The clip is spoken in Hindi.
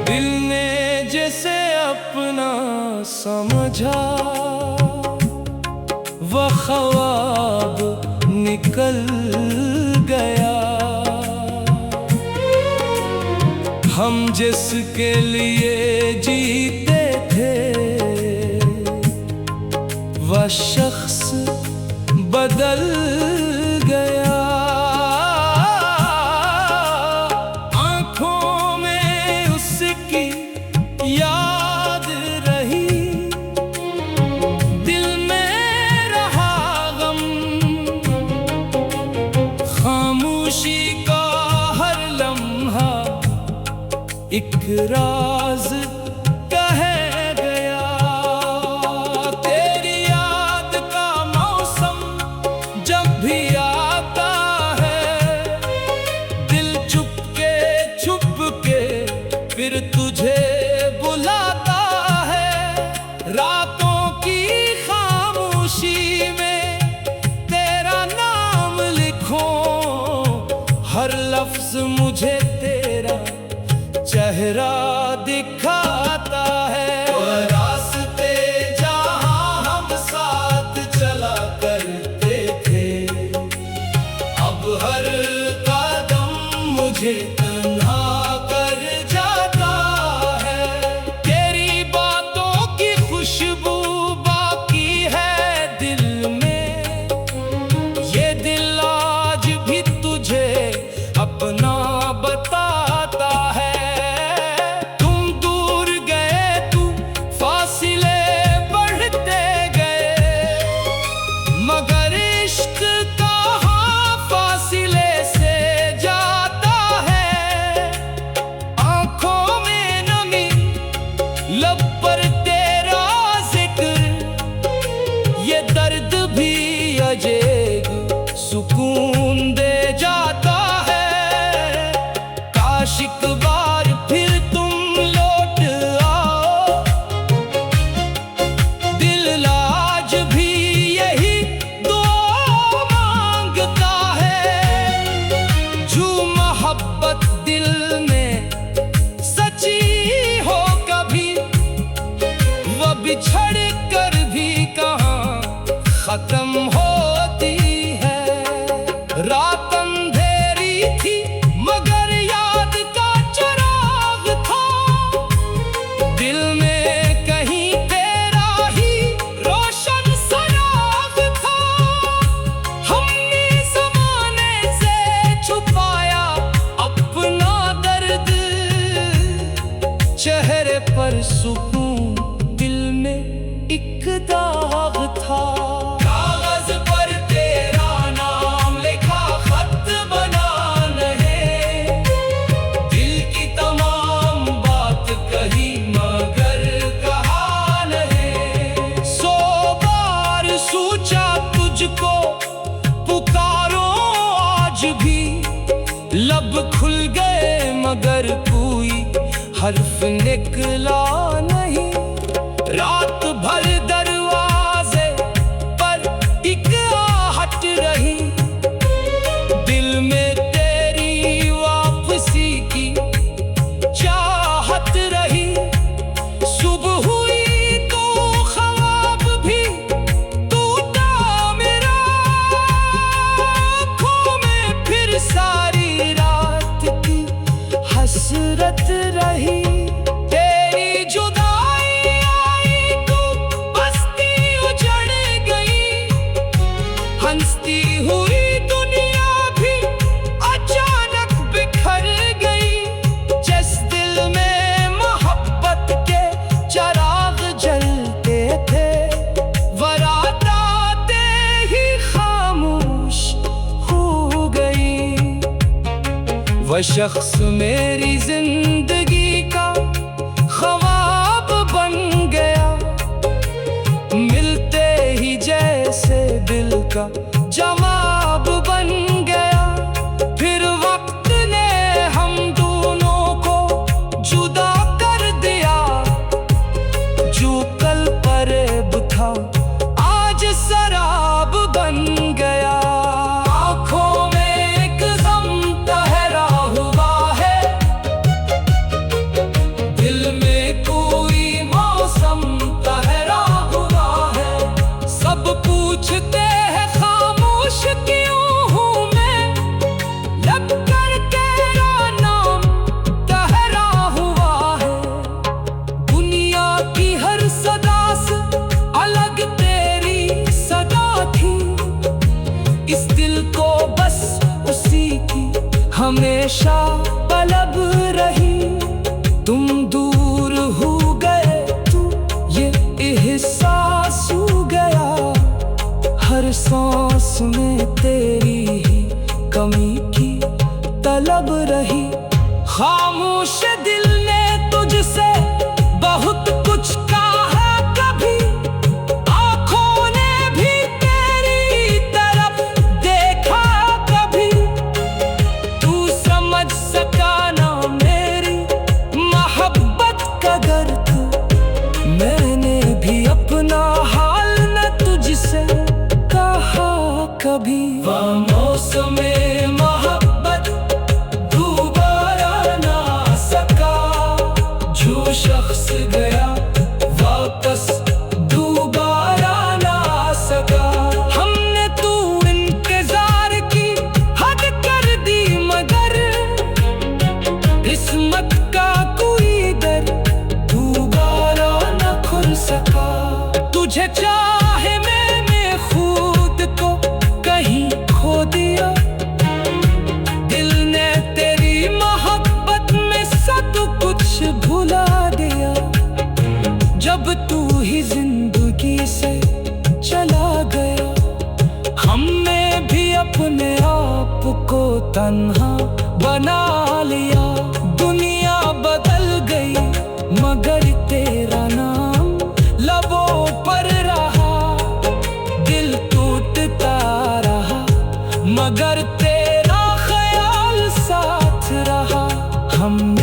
दिल ने जैसे अपना समझा, वह ख्वाब निकल गया। हम जिसके लिए जीते थे, वह शख्स बदल गया। आंखों में उसकी याद रही, दिल में रहा गम। खामोशी का हर लम्हा एक राज कह गया। तेरी याद का मौसम जब भी आता है, दिल छुप के फिर तुझे बुलाता है। रातों की खामोशी में तेरा नाम लिखो, हर लफ्ज मुझे तेरा चेहरा दिखाता है। वो रास्ते जहां हम साथ चला करते थे, अब हर कदम मुझे तन्हा कर जाता है। तेरी बातों की खुशबू बाकी है दिल में, ये दिल आज भी तुझे अपना बताता है। मगर इश्क कहाँ फासिले से जाता है। आंखों में नमी, लब पर तेरा जिक्र, ये दर्द भी अजीब सुकून दे जाता है। काश एक बार फिर तुम लौट आओ, दिल आज भी दिल में सच्ची हो कभी, वो बिछड़ कर भी कहाँ खत्म होती है। रात अंधेरी थी मगर याद का चिराग था, दिल में कहीं तेरा ही रोशन सराग था। हमने ज़माने से छुपाया चेहरे पर सुकून, दिल में एक दाग था। कागज पर तेरा नाम लिखा खत बना नहीं, दिल की तमाम बात कही मगर कहा नहीं। 100 बार सोचा तुझको पुकारो, आज भी लब खुल गए मगर कोई हर्फ निकला नहीं। रात भर दरवाजे पर एक आहट रही, दिल में तेरी वापसी की चाहत रही। सुबह हुई तो ख्वाब भी टूटा मेरा, आँखों में फिर सारी रात की हसरत रही। तेरी जुदाई आई तो बस्ती उजड़ गई, हंसती हुई दुनिया भी अचानक बिखर गई। जिस दिल में मोहब्बत के चिराग जलते थे, वो रात आते ही खामोश हो गई। वह शख्स मेरी जिंदगी का जवाब बन गया। फिर वक्त ने हम दोनों को जुदा कर दिया। जो कल फरेब था आज शराब बन गया। आँखों में एक गम ठहरा हुआ है, दिल में कोई मौसम ठहरा हुआ है। सब पूछते हैं खामोश क्यों हूँ मैं, लब कर तेरा नाम ठहरा हुआ है। दुनिया की हर सदा से अलग तेरी सदा थी। इस दिल को बस उसी की हमेशा तलब रही। तुम दूर हो गए तो ये एहसास हो गया। हर सांस में तेरी ही कमी की तलब रही। खामोश दिल ने तुझसे बहुत कुछ कहा कभी, आँखों ने भी तेरी तरफ देखा कभी। तू समझ सका ना मेरी मोहब्बत का दर्द, मैंने भी अपना हाल न तुझसे कहा कभी। वह मौसम मोहब्बत दोबारा ना सका, जो शख्स गया वापस दोबारा ना सका। हमने तू इंतजार की हद कर दी, मगर किस्मत का कोई दर दोबारा न खुल सका। तुझे चाहे मैंने खुद को कहीं खो दिया। दिल ने तेरी मोहब्बत में सब कुछ भुला दिया। जब तू ही जिंदगी से चला गया, हमने भी अपने आप को तन्हा बना लिया। दुनिया बदल गई मगर तेरा नाम लबों पर रहा। दिल टूटता रहा मगर तेरा ख्याल साथ रहा। हमने